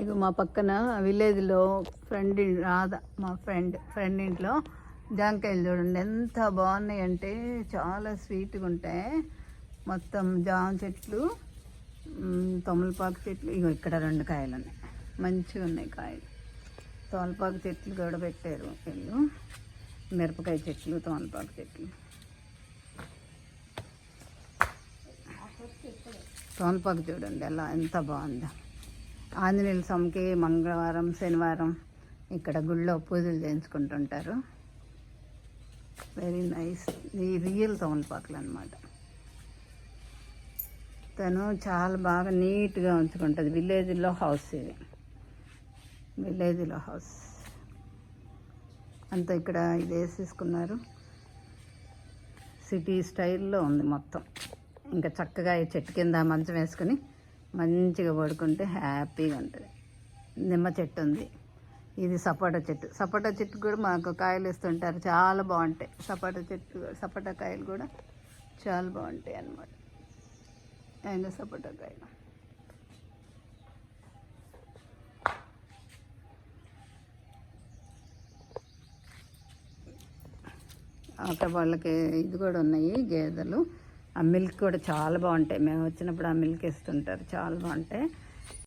ఇక మా పక్కన విలేజ్లో రాధ మా ఫ్రెండ్ ఇంట్లో జాంకాయలు చూడండి ఎంత బాగున్నాయి అంటే చాలా స్వీట్గా ఉంటాయి. మొత్తం జామ చెట్లు, తమలపాకు చెట్లు. ఇగో ఇక్కడ 2 కాయలు ఉన్నాయి, మంచిగా ఉన్నాయి కాయలు. తమలపాకు చెట్లు కూడా పెట్టారు వీళ్ళు. మిరపకాయ చెట్లు, తమలపాకు చెట్లు. తమలపాకు చూడండి ఎలా ఎంత బాగుందో. ఆంజనేయుల స్వామికి మంగళవారం, శనివారం ఇక్కడ గుళ్ళో పూజలు చేయించుకుంటుంటారు. Very nice. ఈ రియల్ తమలపాకులు అన్నమాట. తను చాలా బాగా నీట్గా ఉంచుకుంటుంది. విలేజ్లో హౌస్ ఇది, విలేజ్లో హౌస్ అంతా. ఇక్కడ ఇది వేసేసుకున్నారు, సిటీ స్టైల్లో ఉంది మొత్తం. ఇంకా చక్కగా ఈ చెట్టు కింద మంచం వేసుకొని మంచిగా పడుకుంటే హ్యాపీగా ఉంటుంది. నిమ్మ చెట్టు ఉంది, ఇది సపోటా చెట్టు. సపోటా చెట్టు కూడా మాకు కాయలు ఇస్తుంటారు, చాలా బాగుంటాయి. సపోటా కాయలు కూడా చాలా బాగుంటాయి అన్నమాట. అయినా సపోటా కాయలు అక్కడ వాళ్ళకి ఇది కూడా ఉన్నాయి, గేదెలు. ఆ మిల్క్ కూడా చాలా బాగుంటాయి. మేము వచ్చినప్పుడు ఆ మిల్క్ ఇస్తుంటారు, చాలా బాగుంటాయి.